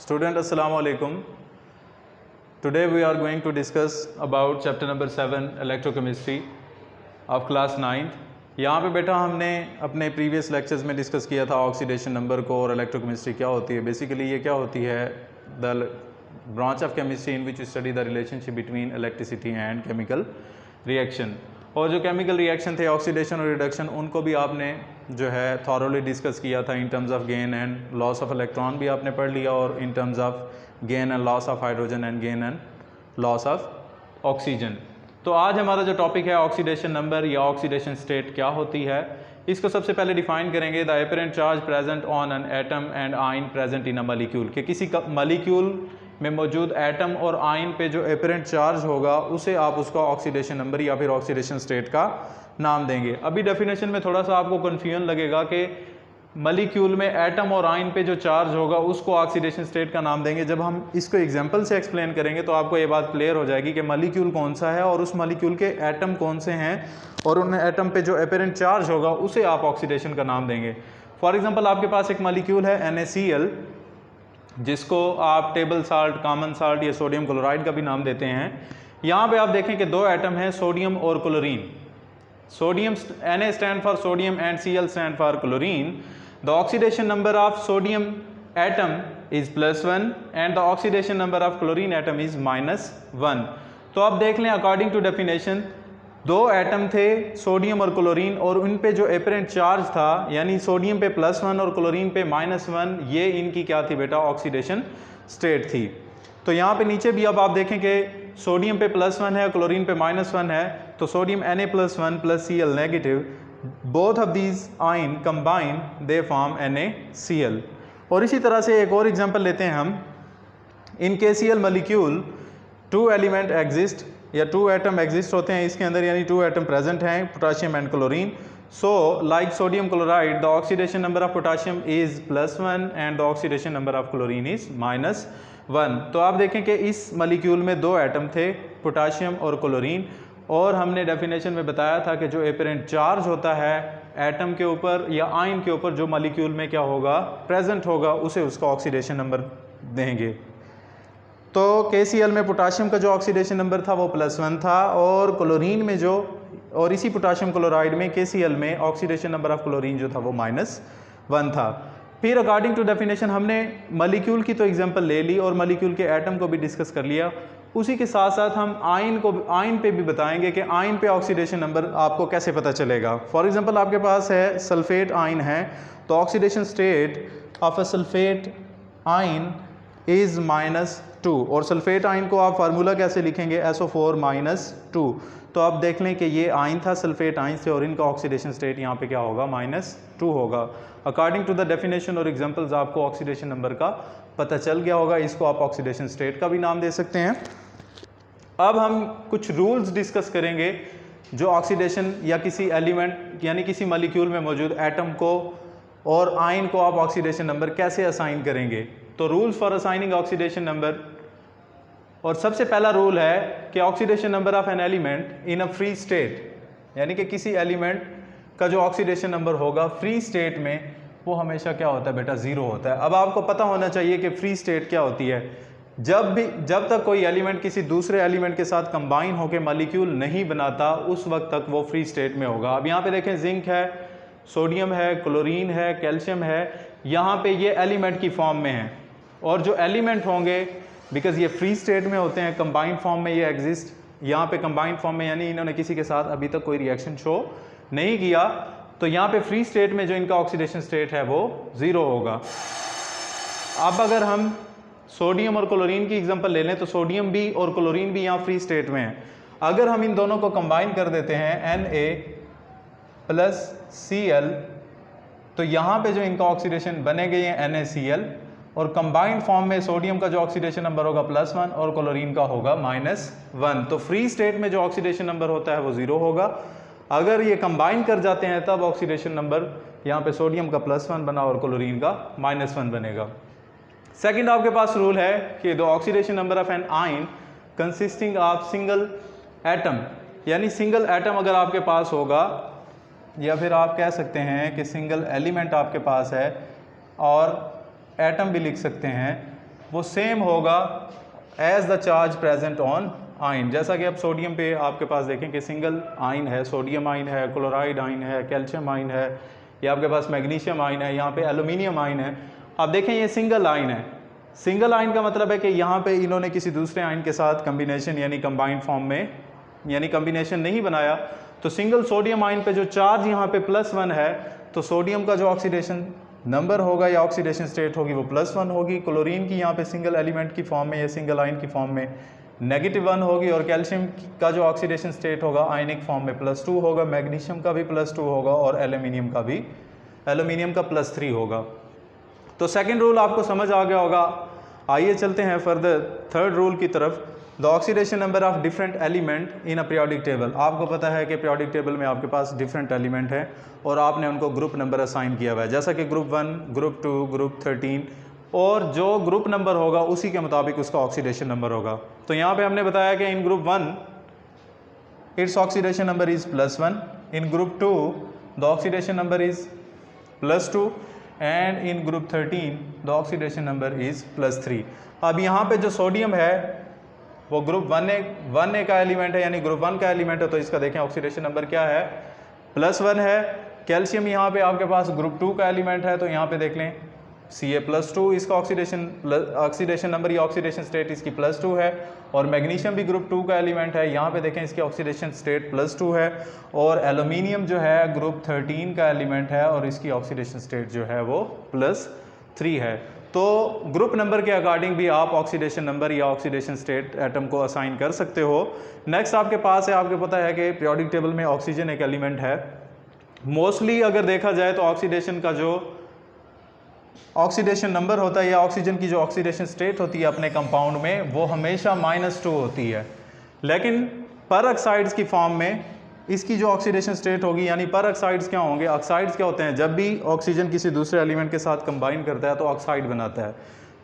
Student, Assalamu alaikum. Today we are going to discuss about chapter number 7 electrochemistry of class 9th. यहाँ पे बेटा हमने अपने previous lectures में डिस्कस किया था ऑक्सीडेशन नंबर को और इलेक्ट्रोकेमिस्ट्री क्या होती है. बेसिकली ये क्या होती है, the branch of chemistry in which study the relationship between electricity and chemical reaction. और जो केमिकल रिएक्शन थे ऑक्सीडेशन और रिडक्शन, उनको भी आपने जो है थॉरोली डिस्कस किया था. In terms of gain and loss of electron भी आपने पढ़ लिया, और in terms of gain and loss of hydrogen and gain and loss of oxygen. तो आज हमारा जो टॉपिक है ऑक्सीडेशन नंबर या ऑक्सीडेशन स्टेट क्या होती है, इसको सबसे पहले डिफाइन करेंगे. The apparent charge present on an atom and ion present in a molecule. कि किसी मॉलिक्यूल में मौजूद एटम और आयन पे जो एपरेंट चार्ज होगा उसे आप उसका ऑक्सीडेशन नंबर या फिर ऑक्सीडेशन स्टेट का नाम देंगे. अभी डेफिनेशन में थोड़ा सा आपको कन्फ्यूजन लगेगा कि मॉलिक्यूल में एटम और आयन पे जो चार्ज होगा उसको ऑक्सीडेशन स्टेट का नाम देंगे. जब हम इसको एग्जांपल से एक्सप्लेन करेंगे तो आपको ये बात क्लियर हो जाएगी कि मॉलिक्यूल कौन सा है और उस मॉलिक्यूल के एटम कौन से हैं, और उन एटम पे जो एपरेंट चार्ज होगा उसे आप ऑक्सीडेशन का नाम देंगे. फॉर एग्जांपल आपके पास एक मॉलिक्यूल है NaCl, जिसको आप टेबल साल्ट, कॉमन साल्ट या सोडियम क्लोराइड का भी नाम देते हैं. यहाँ पे आप देखें कि दो एटम हैं, सोडियम और chlorine. Sodium, Na stand for sodium and Cl stand for chlorine. The oxidation number of sodium atom is +1 and the oxidation number of chlorine atom is -1. तो आप देख लें, अकॉर्डिंग टू डेफिनेशन दो atom थे sodium और chlorine, और उन पे जो एपरेंट चार्ज था यानी सोडियम पे +1 और क्लोरीन पे -1, ये इनकी क्या थी बेटा, ऑक्सीडेशन स्टेट थी. तो यहाँ पे नीचे भी अब आप देखें कि सोडियम पे +1 है, क्लोरीन पे -1 है, तो sodium Na+1 + Cl negative, both of these ion combine they form NaCl. और इसी तरह से एक और एग्जांपल लेते हैं हम. इन KCl मॉलिक्यूल 2 एलिमेंट एग्जिस्ट या 2 एटम एग्जिस्ट होते हैं इसके अंदर, यानी 2 एटम प्रेजेंट हैं, potassium and chlorine. So like sodium chloride the oxidation number of potassium is +1 and the oxidation number of chlorine is -1. तो आप देखें कि इस मॉलिक्यूल में 2 एटम थे, पोटाशियम और क्लोरीन, और हमने डेफिनेशन में बताया था कि जो एपरेंट चार्ज होता है एटम के ऊपर या आयन के ऊपर जो मॉलिक्यूल में क्या होगा, प्रेजेंट होगा, उसे उसका ऑक्सीडेशन नंबर देंगे. तो KCl में पोटाशियम का जो ऑक्सीडेशन नंबर था वो +1 था, और क्लोरीन में जो, और इसी पोटाशियम क्लोराइड में KCl में ऑक्सीडेशन नंबर ऑफ क्लोरीन जो था वो -1 था. फिर अकॉर्डिंग टू डेफिनेशन हमने मॉलिक्यूल की तो एग्जांपल ले ली और मॉलिक्यूल के एटम को भी डिस्कस कर लिया. उसी के साथ साथ हम आयन पे भी बताएंगे कि आयन पे ऑक्सीडेशन नंबर आपको कैसे पता चलेगा. फॉर एग्जांपल आपके पास है सल्फेट आयन है, तो oxidation state of a sulphate ion is -2, और सल्फेट आयन को आप फार्मूला कैसे लिखेंगे, SO4 - 2. तो आप देख लें कि ये आयन था सल्फेट आयन से, और इनका ऑक्सीडेशन स्टेट यहाँ पे क्या होगा, -2 होगा. अकॉर्डिंग टू द डेफिनेशन और एग्जांपल्स आपको ऑक्सीडेशन नंबर का पता चल गया होगा. इसको आप ऑक्सीडेशन स्टेट का भी नाम दे सकते हैं. अब हम कुछ रूल्स डिस्कस करेंगे जो ऑक्सीडेशन या किसी एलिमेंट यानी किसी मॉलिक्यूल में मौजूद एटम को और आयन को आप ऑक्सीडेशन नंबर कैसे असाइन करेंगे. तो rules for assigning oxidation number, और सबसे पहला रूल है कि oxidation number of an element in a free state, यानी कि किसी एलिमेंट का जो ऑक्सीडेशन नंबर होगा फ्री स्टेट में, वो हमेशा क्या होता है बेटा, 0 होता है. अब आपको पता होना चाहिए कि फ्री स्टेट क्या होती है. जब तक कोई एलिमेंट किसी दूसरे एलिमेंट के साथ कंबाइन होकर मॉलिक्यूल नहीं बनाता, उस वक्त तक वो फ्री स्टेट में होगा. अब यहाँ पे देखें, जिंक है, सोडियम है, क्लोरीन है, कैल्शियम है, यहाँ पे ये एलिमेंट की फॉर्म में है, और जो एलिमेंट होंगे बिकॉज ये फ्री स्टेट में होते हैं, कंबाइंड फॉर्म में ये एग्जिस्ट. यहाँ पे कंबाइंड फॉर्म में यानी इन्होंने किसी के साथ अभी तक कोई रिएक्शन शो नहीं किया, तो यहाँ पे फ्री स्टेट में जो इनका ऑक्सीडेशन स्टेट है वो 0 होगा. अब अगर हम सोडियम और क्लोरीन की एग्जांपल ले लें, तो सोडियम भी और क्लोरीन भी यहाँ फ्री स्टेट में है. अगर हम इन दोनों को कंबाइन कर देते हैं Na + Cl, तो यहाँ पे जो इनका ऑक्सीडेशन बनेंगे ये NaCl, और कंबाइंड फॉर्म में सोडियम का जो ऑक्सीडेशन नंबर होगा +1 और क्लोरीन का होगा -1. तो फ्री स्टेट में जो ऑक्सीडेशन नंबर होता है वो 0 होगा. अगर ये कंबाइन कर जाते हैं तब ऑक्सीडेशन नंबर यहाँ पे सोडियम का +1 बना और क्लोरीन का -1 बनेगा. सेकंड आपके पास रूल है कि the oxidation number of an ion consisting of single atom, यानी सिंगल एटम अगर आपके पास होगा, या फिर आप कह सकते हैं कि सिंगल एलिमेंट आपके पास है, और एटम भी लिख सकते हैं, वो सेम होगा as the charge present on ion. जैसा कि अब सोडियम पे आपके पास देखें कि सिंगल आइन है, सोडियम आइन है, क्लोराइड आइन है, कैल्शियम आइन है, या आपके पास मैग्नीशियम आइन है, यहाँ पे एल्यूमिनियम आइन है। आप देखें ये सिंगल आइन है। सिंगल आइन का मतलब है कि यहाँ पे इन्होंने किसी दूसरे आइन के साथ कम्बिनेशन यानी कंबाइंड फॉर्म में यानी कम्बिनेशन नहीं बनाया। तो सिंगल सोडियम आइन पे जो चार्ज यहाँ पे +1 है, तो सोडियम का जो ऑक्सीडेशन नंबर होगा या ऑक्सीडेशन स्टेट होगी वो +1 होगी। क्लोरीन की यहाँ पे सिंगल एलिमेंट की फॉर्म में या सिंगल आइन की फॉर्म में -1 होगी। और कैल्शियम का जो ऑक्सीडेशन स्टेट होगा आयनिक फॉर्म में +2 होगा। मैग्नीशियम का भी +2 होगा और एल्यूमिनियम का +3 होगा। तो सेकेंड रूल आपको समझ आ गया होगा। आइए चलते हैं फर्दर थर्ड रूल की तरफ। The oxidation number of different element in a periodic table. आपको पता है कि पीरियोडिक टेबल में आपके पास डिफरेंट एलिमेंट हैं और आपने उनको ग्रुप नंबर असाइन किया हुआ है, जैसा कि ग्रुप 1, ग्रुप 2, ग्रुप 13, और जो ग्रुप नंबर होगा उसी के मुताबिक उसका ऑक्सीडेशन नंबर होगा। तो यहाँ पे हमने बताया कि in group 1 it's oxidation number is +1, in group 2 the oxidation number is +2 and in group 13 the oxidation number is +3। अब यहाँ पे जो सोडियम है वो ग्रुप 1A का एलिमेंट है, यानी ग्रुप 1 का एलिमेंट है, तो इसका देखें ऑक्सीडेशन नंबर क्या है, +1 है। कैल्शियम यहाँ पे आपके पास ग्रुप 2 का एलिमेंट है, तो यहाँ पे देख लें Ca+2 इसका ऑक्सीडेशन नंबर या ऑक्सीडेशन स्टेट इसकी +2 है। और मैग्नीशियम भी ग्रुप 2 का एलिमेंट है, यहाँ पे देखें इसकी ऑक्सीडेशन स्टेट +2 है। और एल्यूमिनियम जो है ग्रुप 13 का एलिमेंट है और इसकी ऑक्सीडेशन स्टेट जो है वो +3 है। तो ग्रुप नंबर के अकॉर्डिंग भी आप ऑक्सीडेशन नंबर या ऑक्सीडेशन स्टेट एटम को असाइन कर सकते हो। नेक्स्ट आपके पास है, आपको पता है कि पीरियोडिक टेबल में ऑक्सीजन एक एलिमेंट है। मोस्टली अगर देखा जाए तो ऑक्सीडेशन का जो ऑक्सीडेशन नंबर होता है या ऑक्सीजन की जो ऑक्सीडेशन स्टेट होती है अपने कंपाउंड में वो हमेशा -2 होती है। लेकिन पर ऑक्साइड्स की फॉर्म में इसकी जो ऑक्सीडेशन स्टेट होगी, यानी पर ऑक्साइड्स क्या होंगे, ऑक्साइड्स क्या होते हैं, जब भी ऑक्सीजन किसी दूसरे एलिमेंट के साथ कंबाइन करता है तो ऑक्साइड बनाता है।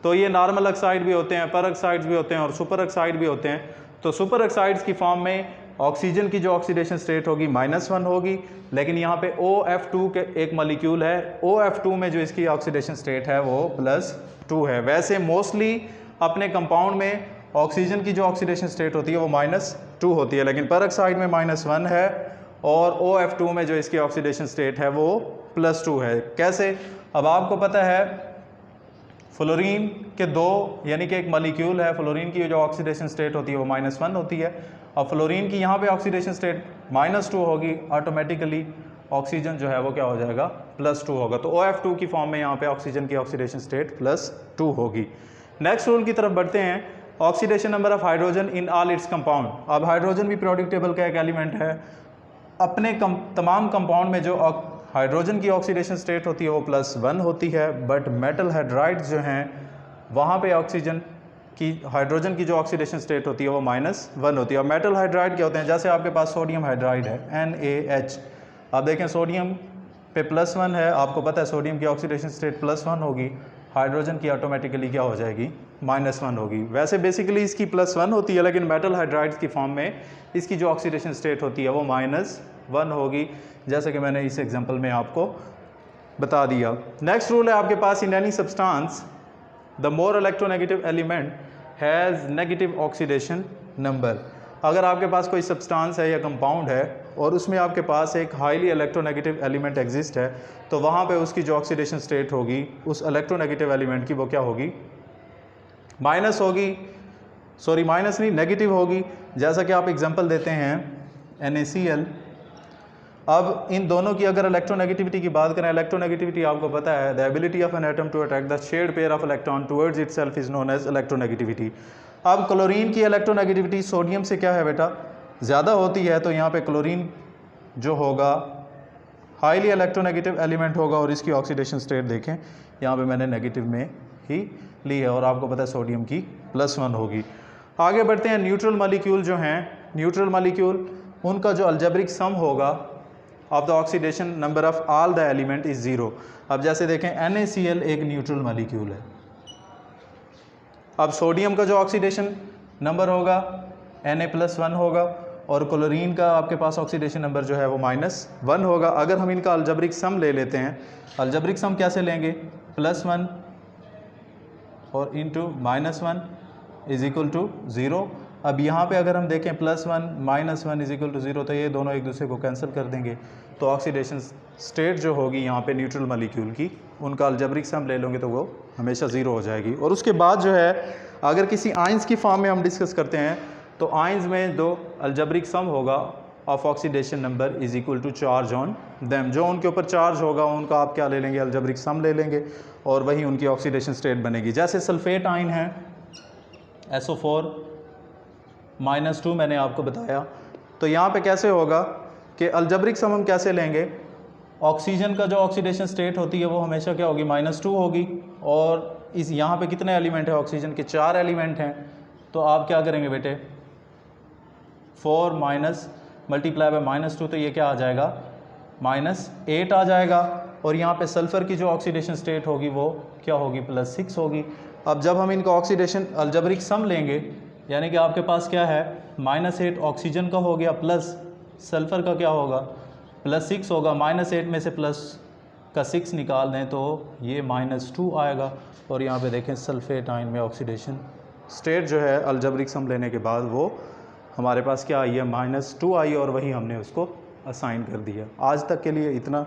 तो ये नॉर्मल ऑक्साइड भी होते हैं, पर ऑक्साइड्स भी होते हैं और सुपर ऑक्साइड भी होते हैं। तो सुपर ऑक्साइड्स की फॉर्म में ऑक्सीजन की जो ऑक्सीडेशन स्टेट होगी -1 होगी। लेकिन यहाँ पे OF2 के एक मॉलिक्यूल है, OF2 में जो इसकी ऑक्सीडेशन स्टेट है वो +2 है। वैसे मोस्टली अपने कंपाउंड में ऑक्सीजन की जो ऑक्सीडेशन स्टेट होती है वो -2 होती है, लेकिन पर ऑक्साइड में -1 है और OF2 में जो इसकी ऑक्सीडेशन स्टेट है वो +2 है। कैसे? अब आपको पता है फ्लोरीन के दो यानी कि एक मॉलिक्यूल है, फ्लोरीन की जो ऑक्सीडेशन स्टेट होती है वो -1 होती है और फ्लोरीन की यहाँ पे ऑक्सीडेशन स्टेट -2 होगी। ऑटोमेटिकली ऑक्सीजन जो है वो क्या हो जाएगा, +2 होगा। तो OF2 की फॉर्म में यहाँ पे ऑक्सीजन की ऑक्सीडेशन स्टेट +2 होगी। नेक्स्ट रूल की तरफ बढ़ते हैं। Oxidation number of hydrogen in all its compound. अब हाइड्रोजन भी पीरियोडिक टेबल का एक एलिमेंट है। अपने तमाम कंपाउंड में जो हाइड्रोजन की ऑक्सीडेशन स्टेट होती है वो +1 होती है, बट मेटल हाइड्राइड्स जो हैं वहाँ पे ऑक्सीजन की हाइड्रोजन की जो ऑक्सीडेशन स्टेट होती है वो -1 होती है। और मेटल हाइड्राइड क्या होते हैं, जैसे आपके पास सोडियम हाइड्राइड है NaH। आप देखें सोडियम पे +1 है, आपको पता है सोडियम की ऑक्सीडेशन स्टेट +1 होगी, हाइड्रोजन की ऑटोमेटिकली क्या हो जाएगी, -1 होगी। वैसे बेसिकली इसकी +1 होती है, लेकिन मेटल हाइड्राइड्स की फॉर्म में इसकी जो ऑक्सीडेशन स्टेट होती है वो -1 होगी, जैसे कि मैंने इस एग्जांपल में आपको बता दिया। नेक्स्ट रूल है आपके पास, in any substance the more electronegative element has negative oxidation number. अगर आपके पास कोई सब्सटेंस है या कंपाउंड है और उसमें आपके पास एक हाईली इलेक्ट्रोनेगेटिव एलिमेंट एग्जिस्ट है, तो वहाँ पे उसकी जो ऑक्सीडेशन स्टेट होगी उस इलेक्ट्रोनेगेटिव एलिमेंट की वो क्या होगी, माइनस होगी, सॉरी माइनस नहीं, नेगेटिव होगी। जैसा कि आप एग्जांपल देते हैं NaCl। अब इन दोनों की अगर इलेक्ट्रोनेगेटिविटी की बात करें, इलेक्ट्रोनेगेटिविटी आपको पता है, the ability of an atom to attract the shared pair of electron towards itself is known as electronegativity. अब क्लोरीन की इलेक्ट्रोनेगेटिविटी सोडियम से क्या है बेटा, ज़्यादा होती है, तो यहाँ पे क्लोरीन जो होगा हाईली इलेक्ट्रोनेगेटिव एलिमेंट होगा और इसकी ऑक्सीडेशन स्टेट देखें यहाँ पे मैंने नेगेटिव में ही ली है और आपको पता है सोडियम की +1 होगी। आगे बढ़ते हैं। न्यूट्रल मॉलिक्यूल जो हैं, न्यूट्रल मॉलिक्यूल उनका जो अलजेब्रिक सम होगा of the oxidation number of all the element is 0। अब जैसे देखें NaCl एक न्यूट्रल मॉलिक्यूल है। अब सोडियम का जो ऑक्सीडेशन नंबर होगा Na+1 होगा और क्लोरीन का आपके पास ऑक्सीडेशन नंबर जो है वो -1 होगा। अगर हम इनका अलजेब्रिक सम ले लेते हैं, अलजेब्रिक सम कैसे लेंगे, +1 और इंटू -1 इज इक्वल टू 0। अब यहाँ पे अगर हम देखें +1 -1 इज इक्वल टू 0, तो ये दोनों एक दूसरे को कैंसिल कर देंगे। तो ऑक्सीडेशन स्टेट जो होगी यहाँ पे न्यूट्रल मॉलिक्यूल की, उनका अलजेब्रिक सम ले लोगे तो वो हमेशा 0 हो जाएगी। और उसके बाद जो है अगर किसी आइंस की फॉर्म में हम डिस्कस करते हैं तो आइंस में दो अलजेब्रिक सम होगा of oxidation number is equal to charge on them. जो उनके ऊपर चार्ज होगा उनका आप क्या ले लेंगे, अलजेब्रिक सम ले लेंगे और वही उनकी ऑक्सीडेशन स्टेट बनेगी। जैसे सल्फेट आइन है SO4 -2 मैंने आपको बताया, तो यहाँ पे कैसे होगा कि अलजेब्रिक सम हम कैसे लेंगे, ऑक्सीजन का जो ऑक्सीडेशन स्टेट होती है वो हमेशा क्या होगी, -2 होगी। और इस यहाँ पे कितने एलिमेंट हैं ऑक्सीजन के, 4 एलिमेंट हैं। तो आप क्या करेंगे बेटे, 4 माइनस मल्टीप्लाई बाय -2, तो ये क्या आ जाएगा, -8 आ जाएगा। और यहाँ पे सल्फ़र की जो ऑक्सीडेशन स्टेट होगी वो क्या होगी, +6 होगी। अब जब हम इनका ऑक्सीडेशन अलजेब्रिक सम लेंगे, यानी कि आपके पास क्या है, -8 ऑक्सीजन का हो गया प्लस सल्फ़र का क्या होगा, +6 होगा। -8 में से प्लस का 6 निकाल दें तो ये -2 आएगा। और यहाँ पे देखें सल्फेट आयन में ऑक्सीडेशन स्टेट जो है अलजेब्रिक सम लेने के बाद वो हमारे पास क्या आई है, -2 आई, और वही हमने उसको असाइन कर दिया। आज तक के लिए इतना।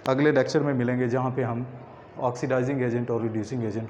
अगले लेक्चर में मिलेंगे जहाँ पे हम ऑक्सीडाइजिंग एजेंट और रिड्यूसिंग एजेंट